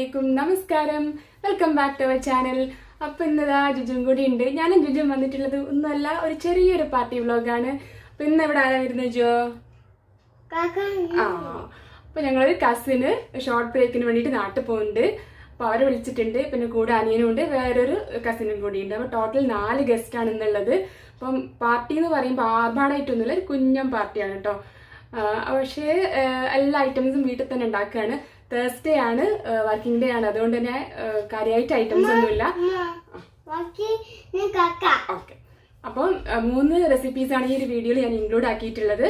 Assalamualaikum, Namaskaram. Welcome back to our channel. അപ്പോൾ ഇന്നതാ ജുജും കൂടി ഉണ്ട്. ഞാനും ജുജും വന്നിട്ടുള്ളത് ഒന്നുമല്ല, ഒരു ചെറിയൊരു പാർട്ടി വ്ലോഗാണ്. അപ്പോൾ ഇന്ന് ഇവിടെ ആരാ വരുന്നത് ജോ? അപ്പോൾ ഞങ്ങളൊരു കസിന് ഷോർട്ട് ബ്രേക്കിന് വേണ്ടിയിട്ട് നാട്ടിൽ പോകുന്നുണ്ട്. അപ്പോൾ അവരെ വിളിച്ചിട്ടുണ്ട്. പിന്നെ കൂടെ അനിയനും ഉണ്ട്, വേറൊരു കസിനും കൂടി ഉണ്ട്. അപ്പോൾ ടോട്ടൽ 4 ഗസ്റ്റാണ് ഇന്നുള്ളത്. അപ്പം പാർട്ടി എന്ന് പറയുമ്പോൾ ആർഭാടായിട്ടൊന്നുമില്ല, ഒരു കുഞ്ഞൻ പാർട്ടിയാണ് കേട്ടോ. പക്ഷേ എല്ലാ ഐറ്റംസും വീട്ടിൽ തന്നെ ഉണ്ടാക്കുകയാണ്. തേഴ്സ്ഡേ ആണ്, വർക്കിംഗ് ഡേ ആണ്, അതുകൊണ്ട് തന്നെ കാര്യമായിട്ട് ഐറ്റംസ് ഒന്നുമില്ല. ഓക്കെ, അപ്പം 3 റെസിപ്പീസാണ് ഈ ഒരു വീഡിയോയിൽ ഞാൻ ഇൻക്ലൂഡ് ആക്കിയിട്ടുള്ളത്.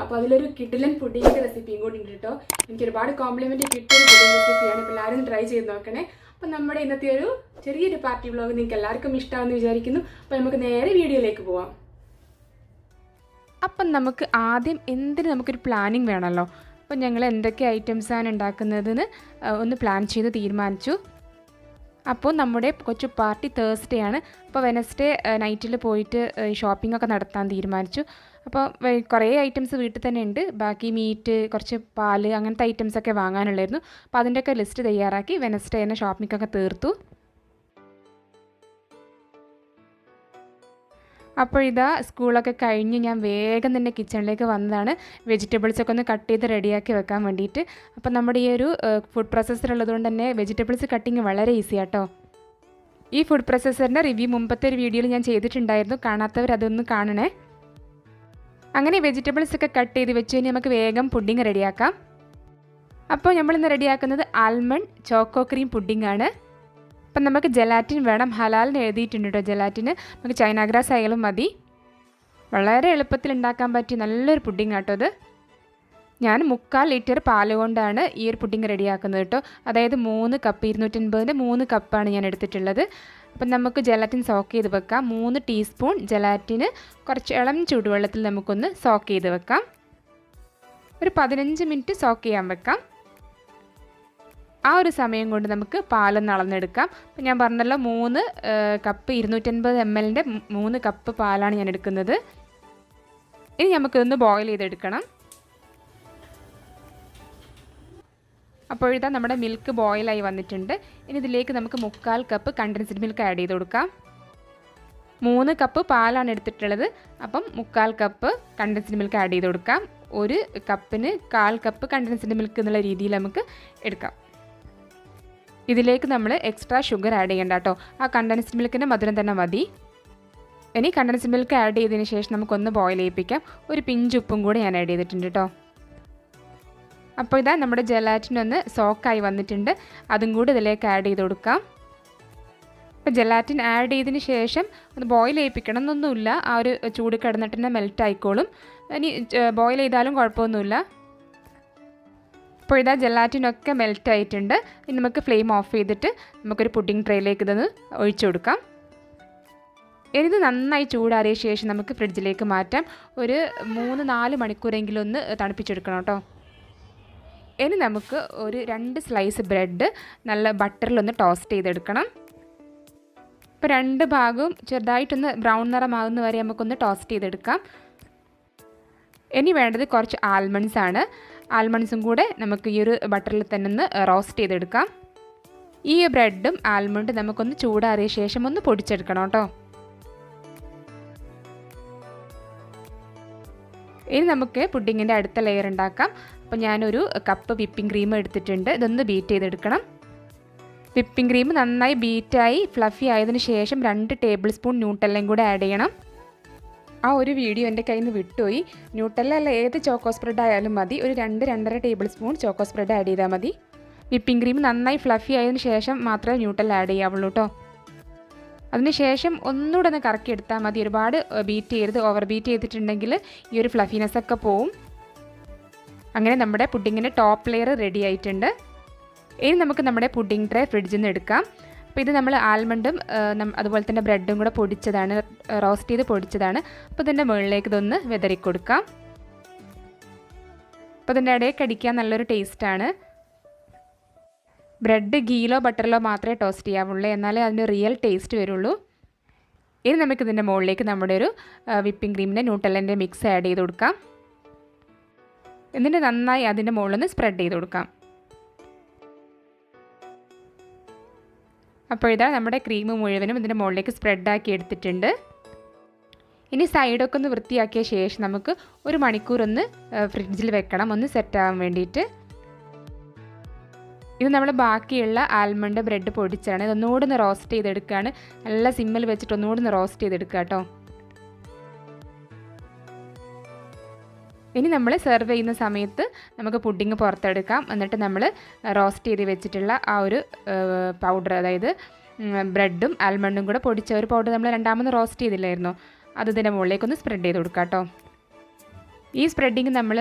അപ്പോൾ അതിലൊരു കിഡിലൻ പുഡിങ്ങിൻ്റെ റെസിപ്പിയും കൂടി ഉണ്ട് കേട്ടോ. എനിക്ക് ഒരുപാട് കോംപ്ലിമെൻറ്റ് കിട്ടിയ പുഡിങ് റെസിപ്പിയാണ്. അപ്പോൾ എല്ലാവരും ട്രൈ ചെയ്ത് നോക്കണേ. അപ്പം നമ്മുടെ ഇന്നത്തെ ഒരു ചെറിയൊരു പാർട്ടി വ്ലോഗ് നിങ്ങൾക്ക് എല്ലാവർക്കും ഇഷ്ടമാണെന്ന് വിചാരിക്കുന്നു. അപ്പോൾ നമുക്ക് നേരെ വീഡിയോയിലേക്ക് പോവാം. അപ്പം നമുക്ക് ആദ്യം എന്തിന് നമുക്കൊരു പ്ലാനിങ് വേണമല്ലോ. അപ്പം ഞങ്ങൾ എന്തൊക്കെ ഐറ്റംസാണ് ഉണ്ടാക്കുന്നതെന്ന് ഒന്ന് പ്ലാൻ ചെയ്ത് തീരുമാനിച്ചു. അപ്പോൾ നമ്മുടെ കൊച്ചു പാർട്ടി തേഴ്സ്ഡേ ആണ്. അപ്പോൾ വെനസ്ഡേ നൈറ്റിൽ പോയിട്ട് ഷോപ്പിംഗ് ഒക്കെ നടത്താൻ തീരുമാനിച്ചു. അപ്പോൾ കുറേ ഐറ്റംസ് വീട്ടിൽ തന്നെ ഉണ്ട്. ബാക്കി മീറ്റ്, കുറച്ച് പാല്, അങ്ങനത്തെ ഐറ്റംസൊക്കെ വാങ്ങാനുള്ളായിരുന്നു. അപ്പോൾ അതിൻ്റെയൊക്കെ ലിസ്റ്റ് തയ്യാറാക്കി വെനസ്ഡേ തന്നെ ഷോപ്പിംഗ് ഒക്കെ തീർത്തു. അപ്പോൾ ഇതാ സ്കൂളൊക്കെ കഴിഞ്ഞ് ഞാൻ വേഗം തന്നെ കിച്ചണിലേക്ക് വന്നതാണ്. വെജിറ്റബിൾസൊക്കെ ഒന്ന് കട്ട് ചെയ്ത് റെഡിയാക്കി വെക്കാൻ വേണ്ടിയിട്ട്. അപ്പോൾ നമ്മുടെ ഈ ഒരു ഫുഡ് പ്രോസസ്സർ ഉള്ളതുകൊണ്ട് തന്നെ വെജിറ്റബിൾസ് കട്ടിങ് വളരെ ഈസി ആട്ടോ. ഈ ഫുഡ് പ്രോസസ്സറിൻ്റെ റിവ്യൂ മുമ്പത്തെ ഒരു വീഡിയോയിൽ ഞാൻ ചെയ്തിട്ടുണ്ടായിരുന്നു. കാണാത്തവർ അതൊന്ന് കാണണേ. അങ്ങനെ വെജിറ്റബിൾസൊക്കെ കട്ട് ചെയ്ത് വെച്ച് കഴിഞ്ഞാൽ നമുക്ക് വേഗം പുഡിങ് റെഡിയാക്കാം. അപ്പോൾ നമ്മളിന്ന് റെഡിയാക്കുന്നത് ആൽമണ്ട് ചോക്കോ ക്രീം പുഡിംഗ് ആണ്. അപ്പം നമുക്ക് ജെലാറ്റിൻ വേണം. ഹലാലിന് എഴുതിയിട്ടുണ്ട് കേട്ടോ ജെലാറ്റിന്. നമുക്ക് ചൈന ഗ്രാസ് ആയാലും മതി. വളരെ എളുപ്പത്തിൽ ഉണ്ടാക്കാൻ പറ്റിയ നല്ലൊരു പുഡിംഗ് ആട്ടോ അത്. ഞാൻ 3/4 ലിറ്റർ പാൽ കൊണ്ടാണ് ഈ ഒരു പുഡിംഗ് റെഡിയാക്കുന്നത് കേട്ടോ. അതായത് 3 കപ്പ് 250-ന് 3 കപ്പാണ് ഞാൻ എടുത്തിട്ടുള്ളത്. അപ്പം നമുക്ക് ജെലാറ്റിൻ സോക്ക് ചെയ്ത് വെക്കാം. 3 ടീസ്പൂൺ ജെലാറ്റിന് കുറച്ച് ഇളം ചൂടുവെള്ളത്തിൽ നമുക്കൊന്ന് സോക്ക് ചെയ്ത് വെക്കാം. ഒരു 15 മിനിറ്റ് സോക്ക് ചെയ്യാൻ വെക്കാം. ആ ഒരു സമയം കൊണ്ട് നമുക്ക് പാലൊന്ന് അളന്നെടുക്കാം. അപ്പം ഞാൻ പറഞ്ഞല്ലോ 3 കപ്പ് 250 ml 3 കപ്പ് പാലാണ് ഞാൻ എടുക്കുന്നത്. ഇനി നമുക്കൊന്ന് ബോയിൽ ചെയ്തെടുക്കണം. അപ്പോഴിതാ നമ്മുടെ മിൽക്ക് ബോയിലായി വന്നിട്ടുണ്ട്. ഇനി ഇതിലേക്ക് നമുക്ക് 3/4 കപ്പ് കണ്ടൻസ്ഡ് മിൽക്ക് ആഡ് ചെയ്ത് കൊടുക്കാം. 3 കപ്പ് പാലാണ് എടുത്തിട്ടുള്ളത്. അപ്പം 3/4 കപ്പ് കണ്ടൻസ്ഡ് മിൽക്ക് ആഡ് ചെയ്ത് കൊടുക്കാം. 1 കപ്പിന് 1/4 കപ്പ് കണ്ടൻസ്ഡ് മിൽക്ക് എന്നുള്ള രീതിയിൽ നമുക്ക് എടുക്കാം. ഇതിലേക്ക് നമ്മൾ എക്സ്ട്രാ ഷുഗർ ആഡ് ചെയ്യേണ്ട കേട്ടോ. ആ കണ്ടൻസ്ഡ് മിൽക്കിൻ്റെ മധുരം തന്നെ മതി. ഇനി കണ്ടൻസ്ഡ് മിൽക്ക് ആഡ് ചെയ്തതിന് ശേഷം നമുക്കൊന്ന് ബോയിൽ ചെയ്യിപ്പിക്കാം. ഒരു പിഞ്ച് ഉപ്പും കൂടി ഞാൻ ആഡ് ചെയ്തിട്ടുണ്ട് കേട്ടോ. അപ്പോൾ ഇതാ നമ്മുടെ ജെലാറ്റിനൊന്ന് സോക്കായി വന്നിട്ടുണ്ട്. അതും കൂടി ഇതിലേക്ക് ആഡ് ചെയ്ത് കൊടുക്കാം. അപ്പോൾ ജെലാറ്റിൻ ആഡ് ചെയ്തതിന് ശേഷം ഒന്ന് ബോയിൽ ചെയ്യിപ്പിക്കണം എന്നൊന്നുമില്ല. ആ ഒരു ചൂട് കിടന്നിട്ട് തന്നെ മെൽറ്റ് ആയിക്കോളും. ഇനി ബോയിൽ ചെയ്താലും കുഴപ്പമൊന്നുമില്ല. അപ്പോൾ ഇതാ ജെലാറ്റിനൊക്കെ മെൽറ്റ് ആയിട്ടുണ്ട്. ഇനി നമുക്ക് ഫ്ലെയിം ഓഫ് ചെയ്തിട്ട് നമുക്കൊരു പുഡിംഗ് ട്രേയിലേക്ക് ഇതൊന്ന് ഒഴിച്ചു കൊടുക്കാം. ഇത് നന്നായി ചൂടാറിയ ശേഷം നമുക്ക് ഫ്രിഡ്ജിലേക്ക് മാറ്റാം. ഒരു 3-4 മണിക്കൂറെങ്കിലും ഒന്ന് തണുപ്പിച്ചെടുക്കണം കേട്ടോ. ഇനി നമുക്ക് ഒരു 2 സ്ലൈസ് ബ്രെഡ് നല്ല ബട്ടറിലൊന്ന് ടോസ്റ്റ് ചെയ്തെടുക്കണം. ഇപ്പോൾ 2 ഭാഗവും ചെറുതായിട്ടൊന്ന് ബ്രൗൺ നിറമാകുന്ന വരെ നമുക്കൊന്ന് ടോസ്റ്റ് ചെയ്തെടുക്കാം. ഇനി വേണ്ടത് കുറച്ച് ആൽമണ്ട്സ് ആണ്. ആൽമണ്ട്സും കൂടെ നമുക്ക് ഈ ഒരു ബട്ടറിൽ തന്നെ ഒന്ന് റോസ്റ്റ് ചെയ്തെടുക്കാം. ഈ ബ്രെഡും ആൽമണ്ടും നമുക്കൊന്ന് ചൂടാറിയ ശേഷം ഒന്ന് പൊടിച്ചെടുക്കണം കേട്ടോ. ഇനി നമുക്ക് പുഡിങ്ങിൻ്റെ അടുത്ത ലെയർ ഉണ്ടാക്കാം. അപ്പോൾ ഞാനൊരു കപ്പ് വിപ്പിംഗ് ക്രീം എടുത്തിട്ടുണ്ട്. ഇതൊന്ന് ബീറ്റ് ചെയ്തെടുക്കണം. വിപ്പിംഗ് ക്രീം നന്നായി ബീറ്റായി ഫ്ലഫി ആയതിനു ശേഷം 2 ടേബിൾ സ്പൂൺ ന്യൂട്ടെല്ലയും കൂടെ ആഡ് ചെയ്യണം. ആ ഒരു വീഡിയോ എൻ്റെ കയ്യിൽ നിന്ന് വിട്ടുപോയി. ന്യൂട്ടെല്ല അല്ല, ഏത് ചോക്കോ സ്പ്രെഡ് ആയാലും മതി. ഒരു 2-2.5 table spoon choco spread add ചെയ്താൽ മതി. വിപ്പിംഗ് ക്രീം നന്നായി ഫ്ലഫി ആയതിനു ശേഷം മാത്രമേ ന്യൂട്ടെല്ല ആഡ് ചെയ്യാവുള്ളൂ കേട്ടോ. അതിനുശേഷം ഒന്നുകൂടെ ഒന്ന് കറക്കി എടുത്താൽ മതി. ഒരുപാട് ബീറ്റ് ചെയ്യരുത്. ഓവർ ബീറ്റ് ചെയ്തിട്ടുണ്ടെങ്കിൽ ഈ ഒരു ഫ്ലഫിനെസ്സൊക്കെ പോവും. അങ്ങനെ നമ്മുടെ പുഡിങ്ങിൻ്റെ ടോപ്പ് ലെയർ റെഡി ആയിട്ടുണ്ട്. ഇനി നമുക്ക് നമ്മുടെ പുഡിംഗ് ട്രേ ഫ്രിഡ്ജിൽ നിന്ന് എടുക്കാം. അപ്പോൾ ഇത് നമ്മൾ ആൽമണ്ടും അതുപോലെ തന്നെ ബ്രെഡും കൂടെ പൊടിച്ചതാണ്, റോസ്റ്റ് ചെയ്ത് പൊടിച്ചതാണ്. അപ്പോൾ ഇതിൻ്റെ മുകളിലേക്ക് ഇതൊന്ന് വിതറി കൊടുക്കാം. അപ്പോൾ ഇതിൻ്റെ ഇടയിൽ കടിക്കാൻ നല്ലൊരു ടേസ്റ്റാണ്. ബ്രെഡ് ഗീയിലോ ബട്ടറിലോ മാത്രമേ ടോസ്റ്റ് ചെയ്യാവുള്ളൂ, എന്നാലേ അതിന് റിയൽ ടേസ്റ്റ് വരുള്ളൂ. ഇനി നമുക്കിതിൻ്റെ മുകളിലേക്ക് നമ്മുടെ ഒരു വിപ്പിംഗ് ക്രീമിൻ്റെ ന്യൂട്ടെല്ലൻ്റെ മിക്സ് ആഡ് ചെയ്ത് കൊടുക്കാം. എന്നിട്ട് നന്നായി അതിൻ്റെ മുകളിൽ നിന്ന് സ്പ്രെഡ് ചെയ്ത് കൊടുക്കാം. അപ്പോൾ ഇതാ നമ്മുടെ ക്രീം മുഴുവനും ഇതിൻ്റെ മുകളിലേക്ക് സ്പ്രെഡാക്കി എടുത്തിട്ടുണ്ട്. ഇനി സൈഡൊക്കെ ഒന്ന് വൃത്തിയാക്കിയ ശേഷം നമുക്ക് 1 മണിക്കൂർ ഒന്ന് ഫ്രിഡ്ജിൽ വെക്കണം, ഒന്ന് സെറ്റാകാൻ വേണ്ടിയിട്ട്. ഇത് നമ്മൾ ബാക്കിയുള്ള ആൽമണ്ട് ബ്രെഡ് പൊടിച്ചാണ്. ഇതൊന്നുകൂടി ഒന്ന് റോസ്റ്റ് ചെയ്തെടുക്കുകയാണ്. നല്ല സിമ്മിൽ വെച്ചിട്ട് ഒന്നുകൂടി ഒന്ന് റോസ്റ്റ് ചെയ്തെടുക്കുക കേട്ടോ. ഇനി നമ്മൾ സെർവ് ചെയ്യുന്ന സമയത്ത് നമുക്ക് പുഡിങ് പുറത്തെടുക്കാം. എന്നിട്ട് നമ്മൾ റോസ്റ്റ് ചെയ്ത് വെച്ചിട്ടുള്ള ആ ഒരു പൗഡർ, അതായത് ബ്രെഡും ആൽമണ്ടും കൂടെ പൊടിച്ച ഒരു പൗഡർ നമ്മൾ രണ്ടാമത് റോസ്റ്റ് ചെയ്തില്ലായിരുന്നോ, അത് ഇതിൻ്റെ മുകളിലേക്കൊന്ന് സ്പ്രെഡ് ചെയ്ത് കൊടുക്കാം കേട്ടോ. ഈ സ്പ്രെഡിങ് നമ്മൾ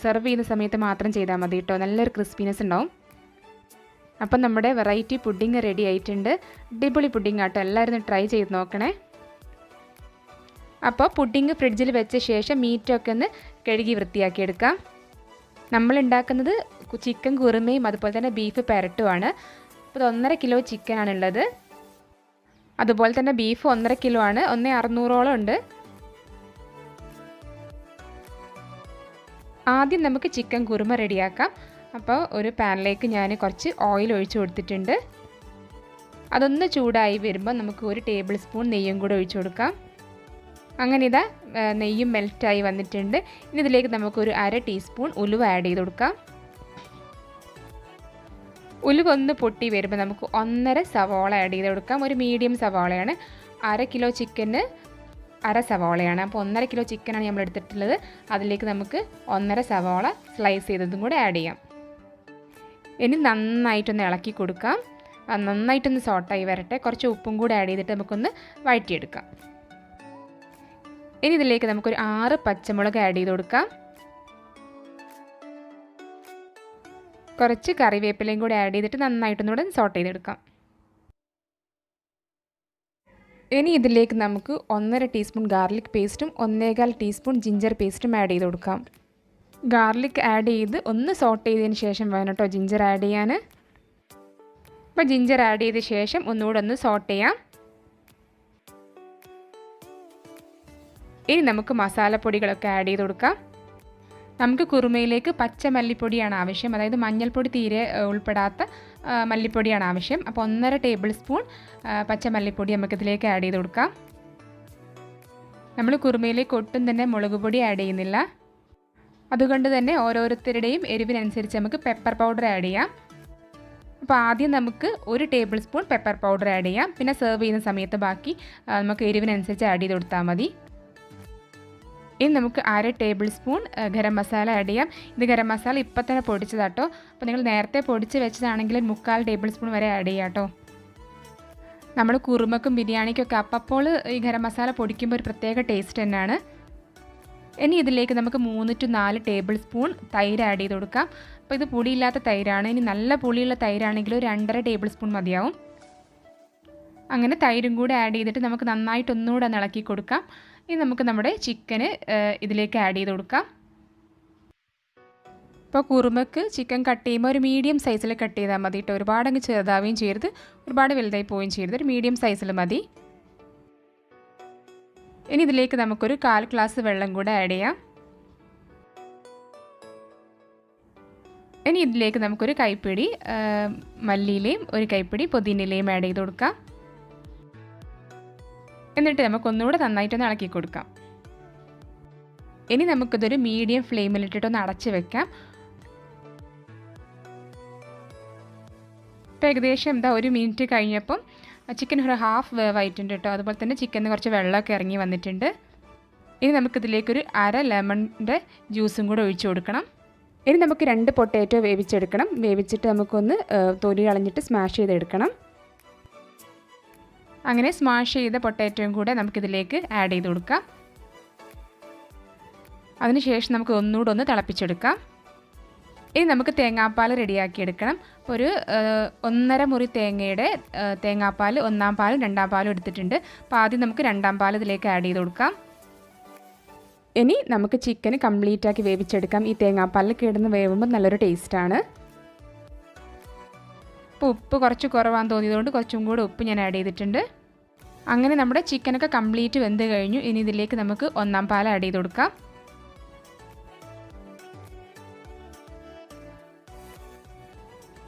സെർവ് ചെയ്യുന്ന സമയത്ത് മാത്രം ചെയ്താൽ മതി കേട്ടോ, നല്ലൊരു ക്രിസ്പിനെസ് ഉണ്ടാവും. അപ്പം നമ്മുടെ വെറൈറ്റി പുഡിങ് റെഡി ആയിട്ടുണ്ട്. അടിപൊളി പുഡിങ് ആട്ടോ, എല്ലാവരും ട്രൈ ചെയ്ത് നോക്കണേ. അപ്പോൾ പുഡിങ് ഫ്രിഡ്ജിൽ വെച്ച ശേഷം മീറ്റൊക്കെ ഒന്ന് കഴുകി വൃത്തിയാക്കി എടുക്കാം. നമ്മൾ ഉണ്ടാക്കുന്നത് ചിക്കൻ കുറുമയും അതുപോലെ തന്നെ ബീഫ് പെരട്ടുമാണ്. അപ്പോൾ ഇത് 1.5 കിലോ ചിക്കനാണുള്ളത്. അതുപോലെ തന്നെ ബീഫ് 1.5 കിലോ ആണ്, 1,600ഓളം ഉണ്ട്. ആദ്യം നമുക്ക് ചിക്കൻ കുറുമ റെഡിയാക്കാം. അപ്പോൾ ഒരു പാനിലേക്ക് ഞാൻ കുറച്ച് ഓയിൽ ഒഴിച്ച് കൊടുത്തിട്ടുണ്ട്. അതൊന്ന് ചൂടായി വരുമ്പോൾ നമുക്ക് 1 ടേബിൾ സ്പൂൺ നെയ്യും കൂടെ ഒഴിച്ച് കൊടുക്കാം. അങ്ങനെ ഇതാ നെയ്യും മെൽറ്റായി വന്നിട്ടുണ്ട്. ഇനി ഇതിലേക്ക് നമുക്ക് 1/2 ടീസ്പൂൺ ഉലുവ ആഡ് ചെയ്ത് കൊടുക്കാം. ഉലുവ ഒന്ന് പൊട്ടി വരുമ്പോൾ നമുക്ക് 1.5 സവാള ആഡ് ചെയ്ത് കൊടുക്കാം. ഒരു മീഡിയം സവാളയാണ്. 1/2 കിലോ ചിക്കന് 1/2 സവാളയാണ്. അപ്പോൾ 1.5 കിലോ ചിക്കനാണ് നമ്മൾ എടുത്തിട്ടുള്ളത്. അതിലേക്ക് നമുക്ക് 1.5 സവാള സ്ലൈസ് ചെയ്തതും കൂടെ ആഡ് ചെയ്യാം. ഇനി നന്നായിട്ടൊന്ന് ഇളക്കി കൊടുക്കാം. നന്നായിട്ടൊന്ന് സോട്ടായി വരട്ടെ. കുറച്ച് ഉപ്പും കൂടെ ആഡ് ചെയ്തിട്ട് നമുക്കൊന്ന് വഴറ്റിയെടുക്കാം. ഇനി ഇതിലേക്ക് നമുക്കൊരു 6 പച്ചമുളക് ആഡ് ചെയ്ത് കൊടുക്കാം. കുറച്ച് കറിവേപ്പിലയും കൂടി ആഡ് ചെയ്തിട്ട് നന്നായിട്ടൊന്നുകൂടെ സോട്ട് ചെയ്തെടുക്കാം. ഇനി ഇതിലേക്ക് നമുക്ക് 1.5 ടീസ്പൂൺ ഗാർലിക് പേസ്റ്റും 1.25 ടീസ്പൂൺ ജിഞ്ചർ പേസ്റ്റും ആഡ് ചെയ്ത് കൊടുക്കാം. ഗാർലിക് ആഡ് ചെയ്ത് ഒന്ന് സോട്ട് ചെയ്തതിന് ശേഷം വേണം കേട്ടോ ജിഞ്ചർ ആഡ് ചെയ്യാൻ. അപ്പോൾ ജിഞ്ചർ ആഡ് ചെയ്ത ശേഷം ഒന്നുകൂടെ ഒന്ന് സോട്ട് ചെയ്യാം. ഇനി നമുക്ക് മസാലപ്പൊടികളൊക്കെ ആഡ് ചെയ്ത് കൊടുക്കാം. നമുക്ക് കുറുമയിലേക്ക് പച്ച മല്ലിപ്പൊടിയാണ് ആവശ്യം, അതായത് മഞ്ഞൾപ്പൊടി തീരെ ഉൾപ്പെടാത്ത മല്ലിപ്പൊടിയാണ് ആവശ്യം. അപ്പോൾ 1.5 ടേബിൾ സ്പൂൺ പച്ച മല്ലിപ്പൊടി നമുക്കിതിലേക്ക് ആഡ് ചെയ്ത് കൊടുക്കാം. നമ്മൾ കുറുമയിലേക്ക് ഒട്ടും തന്നെ മുളക് പൊടി ആഡ് ചെയ്യുന്നില്ല. അതുകൊണ്ട് തന്നെ ഓരോരുത്തരുടെയും എരിവിനനുസരിച്ച് നമുക്ക് പെപ്പർ പൗഡർ ആഡ് ചെയ്യാം. അപ്പോൾ ആദ്യം നമുക്ക് 1 table spoon pepper powder add ചെയ്യാം. പിന്നെ സെർവ് ചെയ്യുന്ന സമയത്ത് ബാക്കി നമുക്ക് എരിവിനനുസരിച്ച് ആഡ് ചെയ്ത് കൊടുത്താൽ മതി. ഇനി നമുക്ക് 1/2 table spoon garam masala add ചെയ്യാം. ഇത് ഗരം മസാല ഇപ്പം തന്നെ പൊടിച്ചതാട്ടോ. അപ്പോൾ നിങ്ങൾ നേരത്തെ പൊടിച്ച് വെച്ചതാണെങ്കിൽ 1/4 ടേബിൾ സ്പൂൺ വരെ ആഡ് ചെയ്യാം കേട്ടോ. നമ്മൾ കുറുമക്കും ബിരിയാണിക്കൊക്കെ അപ്പോൾ ഈ ഗരം മസാല പൊടിക്കുമ്പോൾ ഒരു പ്രത്യേക ടേസ്റ്റ് തന്നെയാണ്. ഇനി ഇതിലേക്ക് നമുക്ക് 3 to 4 ടേബിൾ സ്പൂൺ തൈര് ആഡ് ചെയ്ത് കൊടുക്കാം. അപ്പോൾ ഇത് പുളിയില്ലാത്ത തൈരാണ്. ഇനി നല്ല പുളിയുള്ള തൈരാണെങ്കിൽ ഒരു 2.5 ടേബിൾ സ്പൂൺ മതിയാവും. അങ്ങനെ തൈരും കൂടെ ആഡ് ചെയ്തിട്ട് നമുക്ക് നന്നായിട്ട് ഒന്നുകൂടെ ഇളക്കി കൊടുക്കാം. ഇനി നമുക്ക് നമ്മുടെ ചിക്കന് ഇതിലേക്ക് ആഡ് ചെയ്ത് കൊടുക്കാം. ഇപ്പോൾ കുറുമക്ക് ചിക്കൻ കട്ട് ചെയ്യുമ്പോൾ ഒരു മീഡിയം സൈസിൽ കട്ട് ചെയ്താൽ മതി കേട്ടോ. ഒരുപാട് അങ്ങ് ചെറുതാവുകയും ചെയ്യരുത്, ഒരുപാട് വലുതായി പോവുകയും ചെയ്യരുത്. ഒരു മീഡിയം സൈസിൽ മതി. ഇനി ഇതിലേക്ക് നമുക്കൊരു 1/4 ഗ്ലാസ് വെള്ളം കൂടെ ആഡ് ചെയ്യാം. ഇനി ഇതിലേക്ക് നമുക്കൊരു കൈപ്പിടി മല്ലിയിലയും 1 കൈപ്പിടി പുതിനയിലയും ആഡ് ചെയ്ത് കൊടുക്കാം. എന്നിട്ട് നമുക്കൊന്നുകൂടെ നന്നായിട്ടൊന്ന് ഇളക്കി കൊടുക്കാം. ഇനി നമുക്കിതൊരു മീഡിയം ഫ്ലെയിമിലിട്ടിട്ടൊന്ന് അടച്ച് വെക്കാം. ഇപ്പോൾ ഏകദേശം 1 മിനിറ്റ് കഴിഞ്ഞപ്പം ചിക്കൻ ഒരു ഹാഫ് വേവായിട്ടുണ്ട് കേട്ടോ. അതുപോലെ തന്നെ ചിക്കനിൽ കുറച്ച് വെള്ളമൊക്കെ ഇറങ്ങി വന്നിട്ടുണ്ട്. ഇനി നമുക്കിതിലേക്കൊരു 1/2 ലെമണിൻ്റെ ജ്യൂസും കൂടെ ഒഴിച്ചു കൊടുക്കണം. ഇനി നമുക്ക് 2 പൊട്ടാറ്റോ വേവിച്ചെടുക്കണം. വേവിച്ചിട്ട് നമുക്കൊന്ന് തൊലി കളഞ്ഞിട്ട് സ്മാഷ് ചെയ്തെടുക്കണം. അങ്ങനെ സ്മാഷ് ചെയ്ത പൊട്ടാറ്റോയും കൂടെ നമുക്കിതിലേക്ക് ആഡ് ചെയ്ത് കൊടുക്കാം. അതിനുശേഷം നമുക്ക് ഒന്നുകൂടെ ഒന്ന് തിളപ്പിച്ചെടുക്കാം. ഇനി നമുക്ക് തേങ്ങാപ്പാൽ റെഡിയാക്കി എടുക്കണം. ഒരു 1.5 മുറി തേങ്ങയുടെ തേങ്ങാപ്പാൽ 1-ാം പാലും 2-ാം പാലും എടുത്തിട്ടുണ്ട്. അപ്പോൾ ആദ്യം നമുക്ക് 2-ാം പാൽ ഇതിലേക്ക് ആഡ് ചെയ്ത് കൊടുക്കാം. ഇനി നമുക്ക് ചിക്കന് കംപ്ലീറ്റ് ആക്കി വേവിച്ചെടുക്കാം. ഈ തേങ്ങാപ്പാലിൽ കിടന്ന് വേവുമ്പോൾ നല്ലൊരു ടേസ്റ്റാണ്. അപ്പോൾ ഉപ്പ് കുറച്ച് കുറവാന്ന് തോന്നിയതുകൊണ്ട് കുറച്ചും കൂടെ ഉപ്പ് ഞാൻ ആഡ് ചെയ്തിട്ടുണ്ട്. അങ്ങനെ നമ്മുടെ ചിക്കനൊക്കെ കംപ്ലീറ്റ് വെന്ത് കഴിഞ്ഞു. ഇനി ഇതിലേക്ക് നമുക്ക് 1-ാം പാൽ ആഡ് ചെയ്ത് കൊടുക്കാം.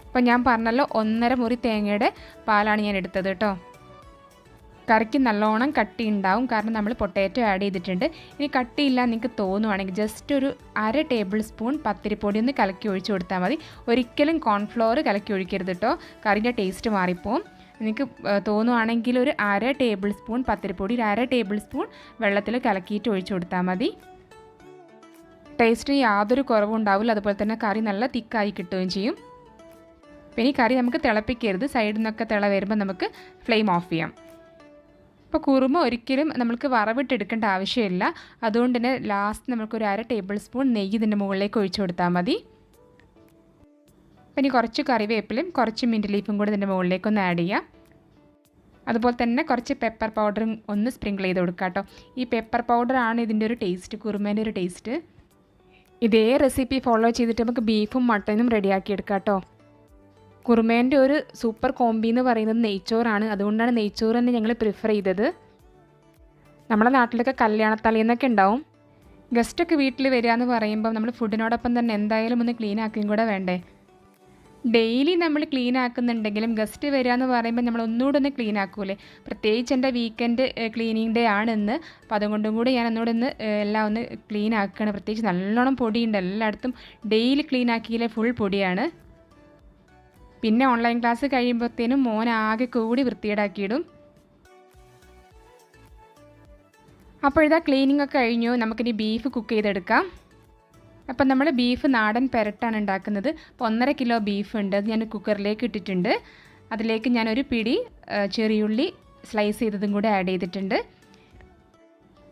അപ്പോൾ അപ്പോൾ ഞാൻ പറഞ്ഞല്ലോ 1.5 മുറി തേങ്ങയുടെ പാലാണ് ഞാൻ എടുത്തത് കേട്ടോ. കറിക്ക് നല്ലോണം കട്ടി ഉണ്ടാവും, കാരണം നമ്മൾ പൊട്ടാറ്റോ ആഡ് ചെയ്തിട്ടുണ്ട്. ഇനി കട്ടിയില്ല നിങ്ങൾക്ക് തോന്നുവാണെങ്കിൽ ജസ്റ്റ് ഒരു 1/2 ടേബിൾ സ്പൂൺ പത്തിരിപ്പൊടി ഒന്ന് കലക്കി ഒഴിച്ച് കൊടുത്താൽ മതി. ഒരിക്കലും കോൺഫ്ലോർ കലക്കി ഒഴിക്കരുത് കേട്ടോ, കറിൻ്റെ ടേസ്റ്റ് മാറിപ്പോവും. നിങ്ങൾക്ക് തോന്നുവാണെങ്കിൽ ഒരു 1/2 ടേബിൾ സ്പൂൺ പത്തിരിപ്പൊടി, 1/2 ടേബിൾ സ്പൂൺ വെള്ളത്തിൽ കലക്കിയിട്ട് ഒഴിച്ച് കൊടുത്താൽ മതി. ടേസ്റ്റിന് യാതൊരു കുറവും ഉണ്ടാവില്ല. അതുപോലെ തന്നെ കറി നല്ല തിക്കായി കിട്ടുകയും ചെയ്യും. പിന്നെ ഈ കറി നമുക്ക് തിളപ്പിക്കരുത്, സൈഡിൽ നിന്നൊക്കെ തിള വരുമ്പോൾ നമുക്ക് ഫ്ലെയിം ഓഫ് ചെയ്യാം. ഇപ്പോൾ കുറുമ ഒരിക്കലും നമുക്ക് വറവിട്ടെടുക്കേണ്ട ആവശ്യമില്ല. അതുകൊണ്ട് തന്നെ ലാസ്റ്റ് നമുക്കൊരു 1/2 ടേബിൾ സ്പൂൺ നെയ്യ് ഇതിൻ്റെ മുകളിലേക്ക് ഒഴിച്ചു കൊടുത്താൽ മതി. പിന്നെ കുറച്ച് കറിവേപ്പിലും കുറച്ച് മിൻറ്റ് ലീഫും കൂടി ഇതിൻ്റെ മുകളിലേക്കൊന്ന് ആഡ് ചെയ്യാം. അതുപോലെ തന്നെ കുറച്ച് പെപ്പർ പൗഡറും ഒന്ന് സ്പ്രിങ്കിൾ ചെയ്ത് കൊടുക്കുക കേട്ടോ. ഈ പെപ്പർ പൗഡറാണ് ഇതിൻ്റെ ഒരു ടേസ്റ്റ്, കുറുമേൻ്റെ ഒരു ടേസ്റ്റ്. ഇതേ റെസിപ്പി ഫോളോ ചെയ്തിട്ട് നമുക്ക് ബീഫും മട്ടനും റെഡിയാക്കി എടുക്കാം കേട്ടോ. കുറുമേൻ്റെ ഒരു സൂപ്പർ കോമ്പി എന്ന് പറയുന്നത് നെയ്ച്ചോറാണ്. അതുകൊണ്ടാണ് നെയ്ച്ചോറ് തന്നെ ഞങ്ങൾ പ്രിഫർ ചെയ്തത്. നമ്മുടെ നാട്ടിലൊക്കെ കല്യാണത്തലേന്നൊക്കെ ഉണ്ടാവും. ഗസ്റ്റൊക്കെ വീട്ടിൽ വരിക എന്ന് പറയുമ്പോൾ നമ്മൾ ഫുഡിനോടൊപ്പം തന്നെ എന്തായാലും ഒന്ന് ക്ലീൻ ആക്കുകയും കൂടെ വേണ്ടേ. ഡെയിലി നമ്മൾ ക്ലീൻ ആക്കുന്നുണ്ടെങ്കിലും ഗസ്റ്റ് വരിക എന്ന് പറയുമ്പോൾ നമ്മൾ ഒന്നുകൂടെ ഒന്ന് ക്ലീൻ ആക്കൂലേ. പ്രത്യേകിച്ച് എൻ്റെ വീക്കെൻഡ് ക്ലീനിങ് ഡേ ആണെന്ന്. അപ്പോൾ അതുകൊണ്ടും കൂടി ഞാൻ ഒന്നുകൂടെ ഒന്ന് എല്ലാം ഒന്ന് ക്ലീൻ ആക്കുകയാണ്. പ്രത്യേകിച്ച് നല്ലോണം പൊടിയുണ്ട് എല്ലായിടത്തും. ഡെയിലി ക്ലീൻ ആക്കിയില്ലേ ഫുൾ പൊടിയാണ്. പിന്നെ ഓൺലൈൻ ക്ലാസ് കഴിയുമ്പോഴത്തേനും മോൻ ആകെ കൂടി വൃത്തികേടാക്കിയിടും. അപ്പോൾ ഇതാ ക്ലീനിങ് ഒക്കെ കഴിഞ്ഞു. നമുക്കിനി ബീഫ് കുക്ക് ചെയ്തെടുക്കാം. അപ്പം നമ്മൾ ബീഫ് നാടൻ പെരട്ടാണ് ഉണ്ടാക്കുന്നത്. അപ്പോൾ 1.5 കിലോ ബീഫ് ഉണ്ട്, അത് ഞാൻ കുക്കറിലേക്ക് ഇട്ടിട്ടുണ്ട്. അതിലേക്ക് ഞാനൊരു പിടി ചെറിയുള്ളി സ്ലൈസ് ചെയ്തതും കൂടെ ആഡ് ചെയ്തിട്ടുണ്ട്.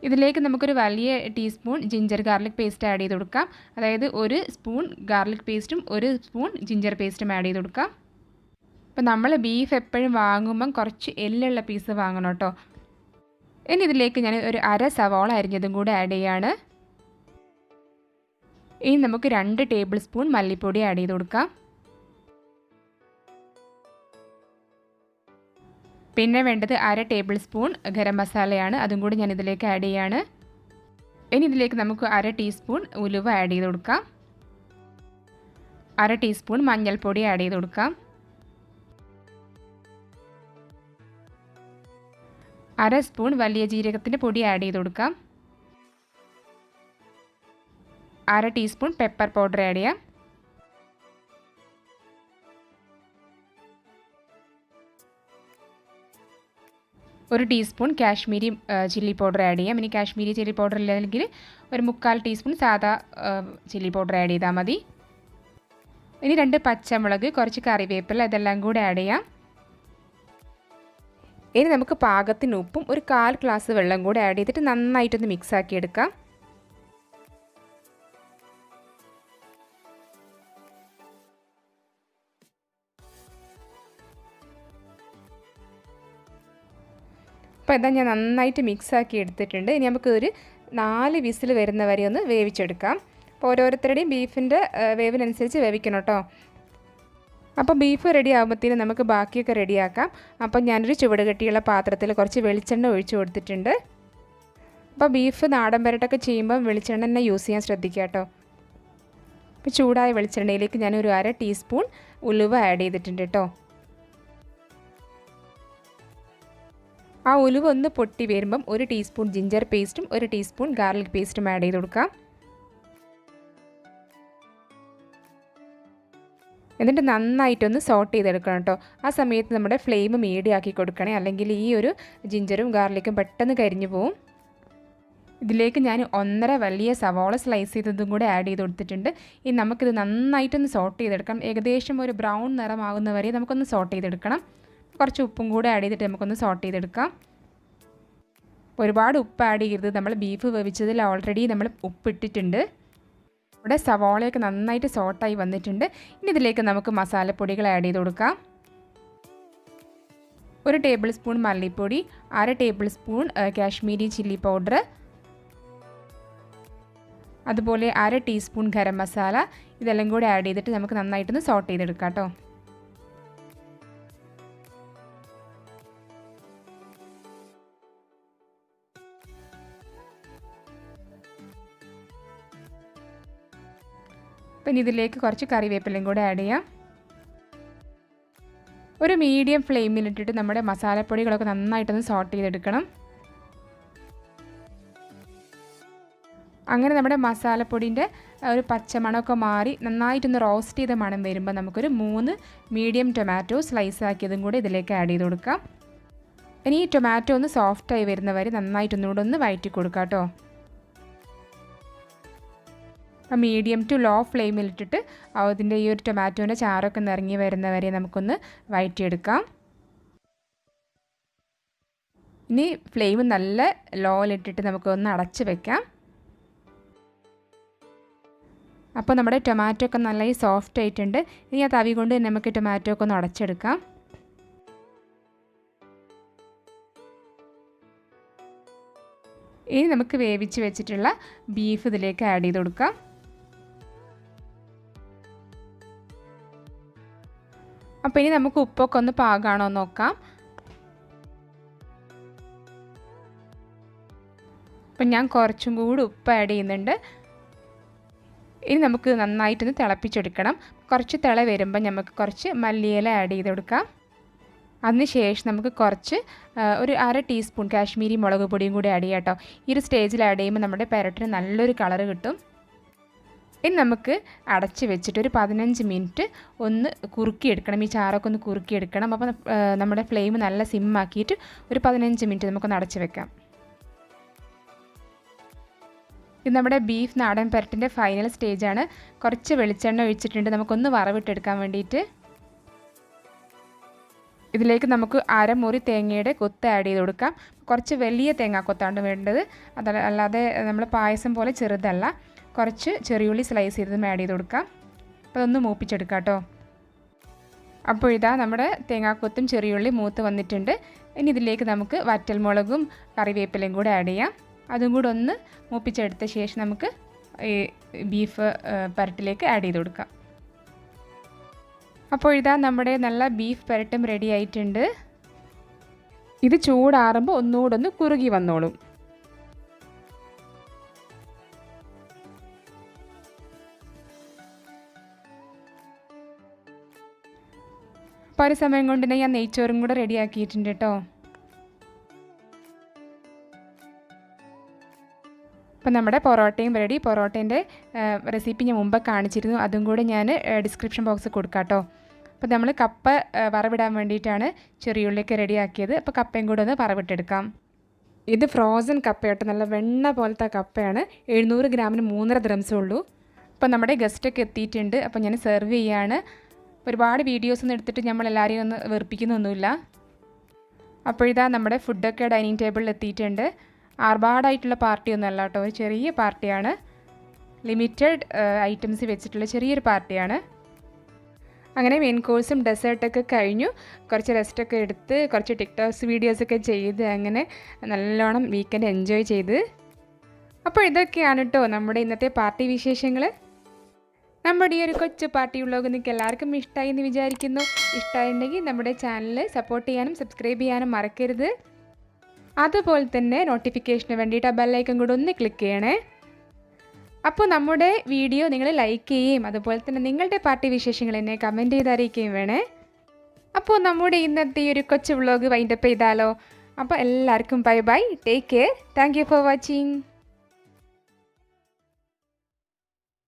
ഇതിലേക്ക് നമുക്കൊരു വലിയ teaspoon ginger garlic paste add ചെയ്ത് കൊടുക്കാം. അതായത് 1 സ്പൂൺ ഗാർലിക് പേസ്റ്റും 1 സ്പൂൺ ജിഞ്ചർ പേസ്റ്റും ആഡ് ചെയ്ത് കൊടുക്കാം. അപ്പോൾ നമ്മൾ ബീഫ് എപ്പോഴും വാങ്ങുമ്പം കുറച്ച് എല്ലുള്ള പീസ് വാങ്ങണം കേട്ടോ. ഇനി ഇതിലേക്ക് ഞാൻ ഒരു 1/2 സവാള അരിഞ്ഞതും കൂടെ ആഡ് ചെയ്യാണ്. ഇനി നമുക്ക് 2 ടേബിൾ സ്പൂൺ മല്ലിപ്പൊടി ആഡ് ചെയ്ത് കൊടുക്കാം. പിന്നെ വേണ്ടത് 1/2 ടേബിൾ സ്പൂൺ ഗരം മസാലയാണ്, അതും കൂടി ഞാൻ ഇതിലേക്ക് ആഡ് ചെയ്യാണ്. ഇനി ഇതിലേക്ക് നമുക്ക് 1/2 ടീസ്പൂൺ ഉലുവ ആഡ് ചെയ്ത് കൊടുക്കാം. 1/2 ടീസ്പൂൺ മഞ്ഞൾപ്പൊടി ആഡ് ചെയ്ത് കൊടുക്കാം. 1/2 സ്പൂൺ വലിയ ജീരകത്തിൻ്റെ പൊടി ആഡ് ചെയ്ത് കൊടുക്കാം. 1/2 ടീസ്പൂൺ പെപ്പർ പൗഡർ ആഡ് ചെയ്യാം. ഒരു teaspoon Kashmiri chilli powder add ചെയ്യാം. ഇനി കാശ്മീരി ചില്ലി പൗഡർ ഇല്ലെങ്കിൽ ഒരു 1/4 ടീസ്പൂൺ സാദാ ചില്ലി പൗഡർ ആഡ് ചെയ്താൽ മതി. ഇനി 2 പച്ചമുളക്, കുറച്ച് കറിവേപ്പില, ഇതെല്ലാം കൂടെ ആഡ് ചെയ്യാം. ഇനി നമുക്ക് പാകത്തിന് ഉപ്പും ഒരു 1/4 ഗ്ലാസ് വെള്ളം കൂടെ ആഡ് ചെയ്തിട്ട് നന്നായിട്ടൊന്ന് മിക്സ് ആക്കി എടുക്കാം. അപ്പോൾ ഇതാ ഞാൻ നന്നായിട്ട് മിക്സ് ആക്കി എടുത്തിട്ടുണ്ട്. ഇനി നമുക്കൊരു 4 വിസിൽ വരുന്ന വരെ ഒന്ന് വേവിച്ചെടുക്കാം. അപ്പോൾ ഓരോരുത്തരുടെയും ബീഫിൻ്റെ വേവിനനുസരിച്ച് വേവിക്കണം കേട്ടോ. അപ്പോൾ ബീഫ് റെഡി ആകുമ്പോഴത്തേനും നമുക്ക് ബാക്കിയൊക്കെ റെഡിയാക്കാം. അപ്പോൾ ഞാനൊരു ചുവട് കെട്ടിയുള്ള പാത്രത്തിൽ കുറച്ച് വെളിച്ചെണ്ണ ഒഴിച്ചു കൊടുത്തിട്ടുണ്ട്. അപ്പോൾ ബീഫ് നാടൻ പെരട്ടൊക്കെ ചെയ്യുമ്പോൾ വെളിച്ചെണ്ണ തന്നെ യൂസ് ചെയ്യാൻ ശ്രദ്ധിക്കുക കേട്ടോ. അപ്പോൾ ചൂടായ വെളിച്ചെണ്ണയിലേക്ക് ഞാനൊരു 1/2 ടീസ്പൂൺ ഉലുവ ആഡ് ചെയ്തിട്ടുണ്ട് കേട്ടോ. ആ ഉലുവ ഒന്ന് പൊട്ടി വരുമ്പം 1 ടീസ്പൂൺ ജിഞ്ചർ പേസ്റ്റും 1 ടീസ്പൂൺ ഗാർലിക് പേസ്റ്റും ആഡ് ചെയ്ത് കൊടുക്കാം. എന്നിട്ട് നന്നായിട്ടൊന്ന് സോട്ട് ചെയ്തെടുക്കണം കേട്ടോ. ആ സമയത്ത് നമ്മുടെ ഫ്ലെയിം മീഡിയം ആക്കി കൊടുക്കണേ, അല്ലെങ്കിൽ ഈ ഒരു ജിഞ്ചറും ഗാർലിക്കും പെട്ടെന്ന് കരിഞ്ഞു പോവും. ഇതിലേക്ക് ഞാൻ 1.5 വലിയ സവാള സ്ലൈസ് ചെയ്തതും കൂടെ ആഡ് ചെയ്ത് കൊടുത്തിട്ടുണ്ട്. ഇനി നമുക്കിത് നന്നായിട്ടൊന്ന് സോട്ട് ചെയ്തെടുക്കണം. ഏകദേശം ഒരു ബ്രൗൺ നിറമാകുന്ന വരെ നമുക്കൊന്ന് സോട്ട് ചെയ്തെടുക്കണം. കുറച്ച് ഉപ്പും കൂടെ ആഡ് ചെയ്തിട്ട് നമുക്കൊന്ന് സോട്ട് ചെയ്തെടുക്കാം. ഒരുപാട് ഉപ്പ് ആഡ് ചെയ്യരുത്, നമ്മൾ ബീഫ് വേവിച്ചതിൽ ഓൾറെഡി നമ്മൾ ഉപ്പിട്ടിട്ടുണ്ട്. ഇവിടെ സവാളയൊക്കെ നന്നായിട്ട് സോട്ടായി വന്നിട്ടുണ്ട്. ഇനി ഇതിലേക്ക് നമുക്ക് മസാലപ്പൊടികൾ ആഡ് ചെയ്ത് കൊടുക്കാം. 1 ടേബിൾ സ്പൂൺ മല്ലിപ്പൊടി, 1/2 table spoon Kashmiri chilli powder, അതുപോലെ 1/2 ടീസ്പൂൺ ഗരം മസാല, ഇതെല്ലാം കൂടി ആഡ് ചെയ്തിട്ട് നമുക്ക് നന്നായിട്ടൊന്ന് സോട്ട് ചെയ്തെടുക്കാം കേട്ടോ. പിന്നെ ഇതിലേക്ക് കുറച്ച് കറിവേപ്പിലയും കൂടെ ആഡ് ചെയ്യാം. ഒരു മീഡിയം ഫ്ലെയിമിലിട്ടിട്ട് നമ്മുടെ മസാലപ്പൊടികളൊക്കെ നന്നായിട്ടൊന്ന് സോട്ട് ചെയ്തെടുക്കണം. അങ്ങനെ നമ്മുടെ മസാലപ്പൊടിൻ്റെ ഒരു പച്ചമണമൊക്കെ മാറി നന്നായിട്ടൊന്ന് റോസ്റ്റ് ചെയ്ത മണം വരുമ്പോൾ നമുക്കൊരു 3 മീഡിയം ടൊമാറ്റോ സ്ലൈസ് ആക്കിയതും കൂടി ഇതിലേക്ക് ആഡ് ചെയ്ത് കൊടുക്കാം. ഇനി ഈ ടൊമാറ്റോ ഒന്ന് സോഫ്റ്റായി വരുന്നവരെ നന്നായിട്ടൊന്നുകൂടെ ഒന്ന് വഴറ്റി കൊടുക്കാം കേട്ടോ. മീഡിയം ടു ലോ ഫ്ലെയിമിലിട്ടിട്ട് അതിൻ്റെ ഈ ഒരു ടൊമാറ്റോൻ്റെ ചാറൊക്കെ നിറങ്ങി വരുന്നവരെ നമുക്കൊന്ന് വഴറ്റിയെടുക്കാം. ഇനി ഫ്ലെയിം നല്ല ലോയിലിട്ടിട്ട് നമുക്കൊന്ന് അടച്ച് വെക്കാം. അപ്പോൾ നമ്മുടെ ടൊമാറ്റോ ഒക്കെ നന്നായി സോഫ്റ്റ് ആയിട്ടുണ്ട്. ഇനി ആ തവി കൊണ്ട് നമുക്ക് ടൊമാറ്റോ ഒക്കെ ഒന്ന് അടച്ചെടുക്കാം. ഇനി നമുക്ക് വേവിച്ച് വെച്ചിട്ടുള്ള ബീഫ് ഇതിലേക്ക് ആഡ് ചെയ്ത് കൊടുക്കാം. അപ്പോൾ ഇനി നമുക്ക് ഉപ്പൊക്കെ ഒന്ന് പാകമാണോ എന്ന് നോക്കാം. അപ്പം ഞാൻ കുറച്ചും കൂടി ഉപ്പ് ആഡ് ചെയ്യുന്നുണ്ട്. ഇനി നമുക്ക് നന്നായിട്ടൊന്ന് തിളപ്പിച്ചെടുക്കണം. കുറച്ച് തിള വരുമ്പോൾ നമുക്ക് കുറച്ച് മല്ലിയില ആഡ് ചെയ്ത് കൊടുക്കാം. അതിനുശേഷം നമുക്ക് കുറച്ച് ഒരു 1/2 ടീസ്പൂൺ കാശ്മീരി മുളക് പൊടിയും കൂടി ആഡ് ചെയ്യാം കേട്ടോ. ഈ ഒരു സ്റ്റേജിൽ ആഡ് ചെയ്യുമ്പോൾ നമ്മുടെ പെരട്ടിന് നല്ലൊരു കളറ് കിട്ടും. ഇനി നമുക്ക് അടച്ച് വെച്ചിട്ട് ഒരു 15 മിനിറ്റ് ഒന്ന് കുറുക്കിയെടുക്കണം. ഈ ചാറൊക്കെ ഒന്ന് കുറുക്കിയെടുക്കണം. അപ്പോൾ നമ്മുടെ ഫ്ലെയിം നല്ല സിമ്മാക്കിയിട്ട് ഒരു 15 മിനിറ്റ് നമുക്കൊന്ന് അടച്ച് വെക്കാം. ഇത് നമ്മുടെ ബീഫ് നാടൻ പെരട്ടിൻ്റെ ഫൈനൽ സ്റ്റേജാണ്. കുറച്ച് വെളിച്ചെണ്ണ ഒഴിച്ചിട്ടുണ്ട് നമുക്കൊന്ന് വറവിട്ടെടുക്കാൻ വേണ്ടിയിട്ട്. ഇതിലേക്ക് നമുക്ക് 1/2 മുറി തേങ്ങയുടെ കൊത്ത് ആഡ് ചെയ്ത് കൊടുക്കാം. കുറച്ച് വലിയ തേങ്ങാക്കൊത്താണ് വേണ്ടത്, അല്ലാതെ നമ്മൾ പായസം പോലെ ചെറുതല്ല. കുറച്ച് ചെറിയുള്ളി സ്ലൈസ് ചെയ്തതും ആഡ് ചെയ്ത് കൊടുക്കാം. അപ്പോൾ അതൊന്ന് മൂപ്പിച്ചെടുക്കാം കേട്ടോ. അപ്പോൾ ഇതാ നമ്മുടെ തേങ്ങാക്കൊത്തും ചെറിയുള്ളി മൂത്ത് വന്നിട്ടുണ്ട്. ഇനി ഇതിലേക്ക് നമുക്ക് വറ്റൽമുളകും കറിവേപ്പിലയും കൂടെ ആഡ് ചെയ്യാം. അതും കൂടെ ഒന്ന് മൂപ്പിച്ചെടുത്ത ശേഷം നമുക്ക് ഈ ബീഫ് പെരട്ടിലേക്ക് ആഡ് ചെയ്ത് കൊടുക്കാം. അപ്പോൾ ഇതാ നമ്മുടെ നല്ല ബീഫ് പെരട്ടും റെഡി ആയിട്ടുണ്ട്. ഇത് ചൂടാറുമ്പോൾ ഒന്നുകൂടെ ഒന്ന് കുറുകി വന്നോളും. അപ്പോൾ ഒരു സമയം കൊണ്ട് തന്നെ ഞാൻ നെയ്ച്ചോറും കൂടെ റെഡിയാക്കിയിട്ടുണ്ട് കേട്ടോ. അപ്പോൾ നമ്മുടെ പൊറോട്ടയും റെഡി. പൊറോട്ടേൻ്റെ റെസിപ്പി ഞാൻ മുമ്പ് കാണിച്ചിരുന്നു, അതും കൂടെ ഞാൻ ഡിസ്ക്രിപ്ഷൻ ബോക്സിൽ കൊടുക്കാം കേട്ടോ. അപ്പോൾ നമ്മൾ കപ്പ വറവിടാൻ വേണ്ടിയിട്ടാണ് ചെറിയുള്ളിയൊക്കെ റെഡിയാക്കിയത്. അപ്പോൾ കപ്പയും കൂടെ ഒന്ന് വറവിട്ടെടുക്കാം. ഇത് ഫ്രോസൺ കപ്പയാട്ടോ, നല്ല വെണ്ണ പോലത്തെ കപ്പയാണ്. 700 ഗ്രാമിന് 3.5 ദിർഹംസേ ഉള്ളൂ. അപ്പോൾ നമ്മുടെ ഗസ്റ്റൊക്കെ എത്തിയിട്ടുണ്ട്. അപ്പോൾ ഞാൻ സെർവ് ചെയ്യാണ്. ഒരുപാട് വീഡിയോസൊന്നും എടുത്തിട്ട് നമ്മളെല്ലാവരെയും ഒന്ന് വെറുപ്പിക്കുന്നൊന്നുമില്ല. അപ്പോൾ ഇതാ നമ്മുടെ ഫുഡൊക്കെ ഡൈനിങ് ടേബിളിൽ എത്തിയിട്ടുണ്ട്. ആർഭാടായിട്ടുള്ള പാർട്ടിയൊന്നും അല്ല കേട്ടോ, ഒരു ചെറിയ പാർട്ടിയാണ്. ലിമിറ്റഡ് ഐറ്റംസ് വെച്ചിട്ടുള്ള ചെറിയൊരു പാർട്ടിയാണ്. അങ്ങനെ മെയിൻ കോഴ്സും ഡെസേർട്ടൊക്കെ കഴിഞ്ഞു. കുറച്ച് റെസ്റ്റൊക്കെ എടുത്ത് കുറച്ച് ടിക്ടോക്സ് വീഡിയോസൊക്കെ ചെയ്ത് അങ്ങനെ നല്ലോണം വീക്കെൻഡ് എൻജോയ് ചെയ്ത്. അപ്പോൾ ഇതൊക്കെയാണ് കേട്ടോ നമ്മുടെ ഇന്നത്തെ പാർട്ടി വിശേഷങ്ങൾ. നമ്മുടെ ഈ ഒരു കൊച്ചു പാർട്ടി വ്ളോഗ് നിങ്ങൾക്ക് എല്ലാവർക്കും ഇഷ്ടമായി എന്ന് വിചാരിക്കുന്നു. ഇഷ്ടമായിട്ടുണ്ടെങ്കിൽ നമ്മുടെ ചാനൽ സപ്പോർട്ട് ചെയ്യാനും സബ്സ്ക്രൈബ് ചെയ്യാനും മറക്കരുത്. അതുപോലെ തന്നെ നോട്ടിഫിക്കേഷന് വേണ്ടിയിട്ട് ആ ബെല്ലൈക്കൺ കൂടെ ഒന്ന് ക്ലിക്ക് ചെയ്യണേ. അപ്പോൾ നമ്മുടെ വീഡിയോ നിങ്ങൾ ലൈക്ക് ചെയ്യുകയും അതുപോലെ തന്നെ നിങ്ങളുടെ പാർട്ടി വിശേഷങ്ങൾ എന്നെ കമൻറ്റ് ചെയ്ത് അറിയിക്കുകയും വേണേ. അപ്പോൾ നമ്മുടെ ഇന്നത്തെ ഈ ഒരു കൊച്ചു വ്ളോഗ് വൈൻഡപ്പ് ചെയ്താലോ. അപ്പോൾ എല്ലാവർക്കും bye bye, take care, thank you for watching.